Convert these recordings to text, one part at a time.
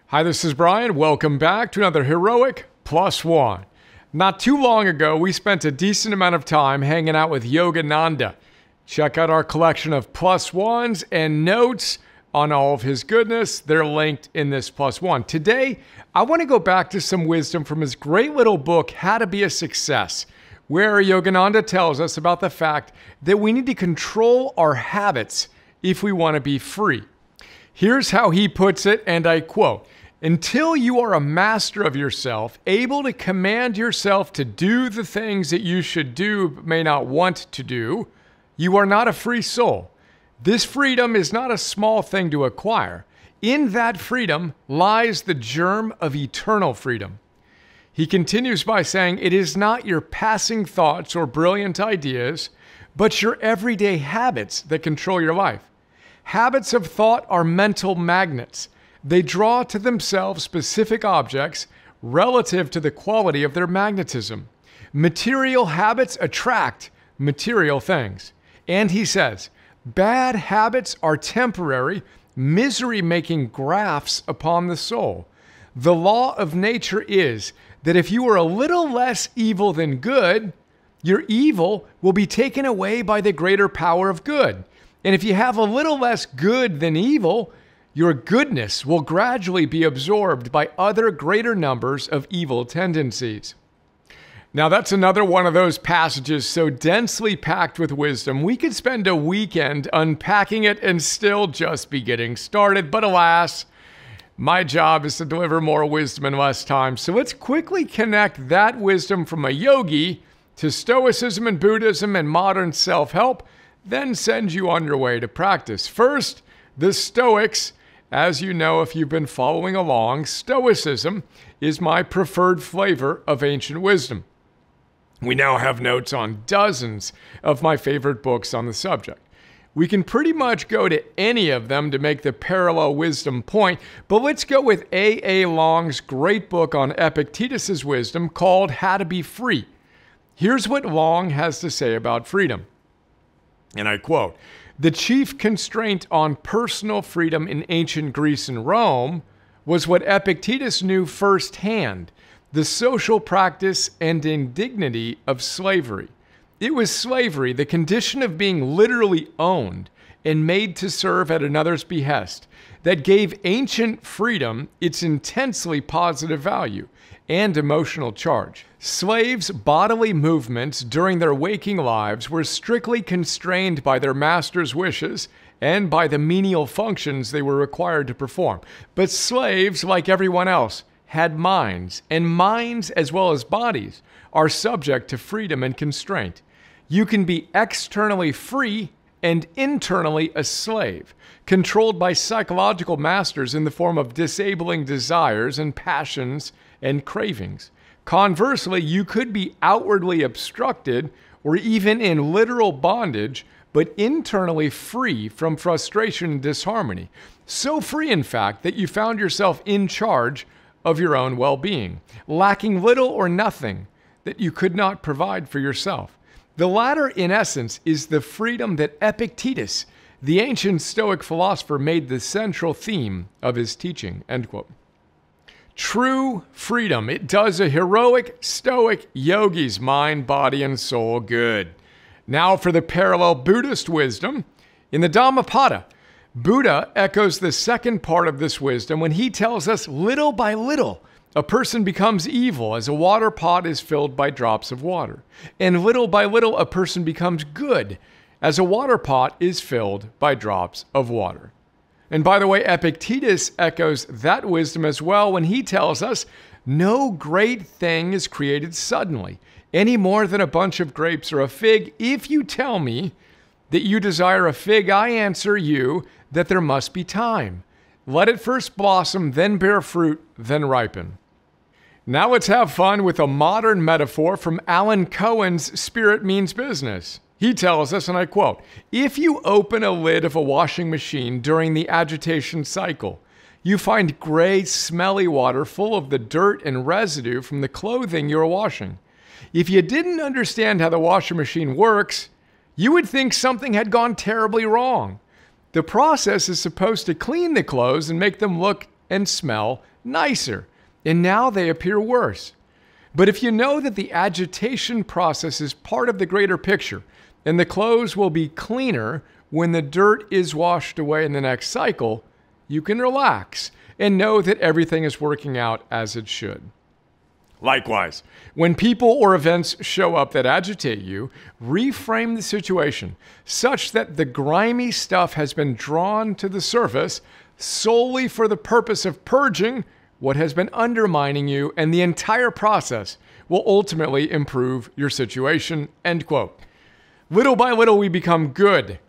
Hi, this is Brian. Welcome back to another Heroic Plus One. Not too long ago, we spent a decent amount of time hanging out with Yogananda. Check out our collection of plus ones and notes on all of his goodness. They're linked in this plus one. Today, I want to go back to some wisdom from his great little book, How to Be a Success, where Yogananda tells us about the fact that we need to control our habits if we want to be free. Here's how he puts it, and I quote, "Until you are a master of yourself, able to command yourself to do the things that you should do but may not want to do, you are not a free soul. This freedom is not a small thing to acquire. In that freedom lies the germ of eternal freedom." He continues by saying, "It is not your passing thoughts or brilliant ideas, but your everyday habits that control your life. Habits of thought are mental magnets. They draw to themselves specific objects relative to the quality of their magnetism. Material habits attract material things." And he says, "Bad habits are temporary, misery-making grafts upon the soul. The law of nature is that if you are a little less evil than good, your evil will be taken away by the greater power of good. And if you have a little less good than evil, your goodness will gradually be absorbed by other greater numbers of evil tendencies." Now, that's another one of those passages so densely packed with wisdom, we could spend a weekend unpacking it and still just be getting started. But alas, my job is to deliver more wisdom in less time. So let's quickly connect that wisdom from a yogi to Stoicism and Buddhism and modern self-help, then send you on your way to practice. First, the Stoics. As you know, if you've been following along, Stoicism is my preferred flavor of ancient wisdom. We now have notes on dozens of my favorite books on the subject. We can pretty much go to any of them to make the parallel wisdom point, but let's go with A.A. Long's great book on Epictetus's wisdom called How to Be Free. Here's what Long has to say about freedom. And I quote, "The chief constraint on personal freedom in ancient Greece and Rome was what Epictetus knew firsthand, the social practice and indignity of slavery. It was slavery, the condition of being literally owned and made to serve at another's behest, that gave ancient freedom its intensely positive value and emotional charge. Slaves' bodily movements during their waking lives were strictly constrained by their master's wishes and by the menial functions they were required to perform. But slaves, like everyone else, had minds, and minds as well as bodies are subject to freedom and constraint. You can be externally free and internally a slave, controlled by psychological masters in the form of disabling desires and passions and cravings. Conversely, you could be outwardly obstructed or even in literal bondage, but internally free from frustration and disharmony. So free, in fact, that you found yourself in charge of your own well-being, lacking little or nothing that you could not provide for yourself. The latter, in essence, is the freedom that Epictetus, the ancient Stoic philosopher, made the central theme of his teaching." End quote. True freedom. It does a heroic Stoic yogi's mind, body, and soul good. Now for the parallel Buddhist wisdom. In the Dhammapada, Buddha echoes the second part of this wisdom when he tells us little by little, a person becomes evil as a water pot is filled by drops of water. And little by little, a person becomes good as a water pot is filled by drops of water. And by the way, Epictetus echoes that wisdom as well when he tells us, no great thing is created suddenly, any more than a bunch of grapes or a fig. If you tell me that you desire a fig, I answer you that there must be time. Let it first blossom, then bear fruit, then ripen. Now let's have fun with a modern metaphor from Alan Cohen's Spirit Means Business. He tells us, and I quote, "If you open a lid of a washing machine during the agitation cycle, you find gray, smelly water full of the dirt and residue from the clothing you're washing. If you didn't understand how the washing machine works, you would think something had gone terribly wrong. The process is supposed to clean the clothes and make them look and smell nicer, and now they appear worse. But if you know that the agitation process is part of the greater picture, and the clothes will be cleaner when the dirt is washed away in the next cycle, you can relax and know that everything is working out as it should. Likewise, when people or events show up that agitate you, reframe the situation such that the grimy stuff has been drawn to the surface solely for the purpose of purging what has been undermining you, and the entire process will ultimately improve your situation. End quote. Little by little, we become good,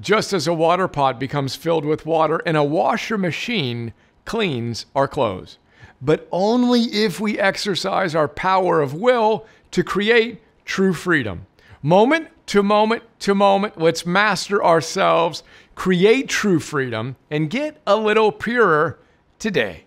just as a water pot becomes filled with water and a washer machine cleans our clothes. But only if we exercise our power of will to create true freedom. Moment to moment to moment, let's master ourselves, create true freedom, and get a little purer today.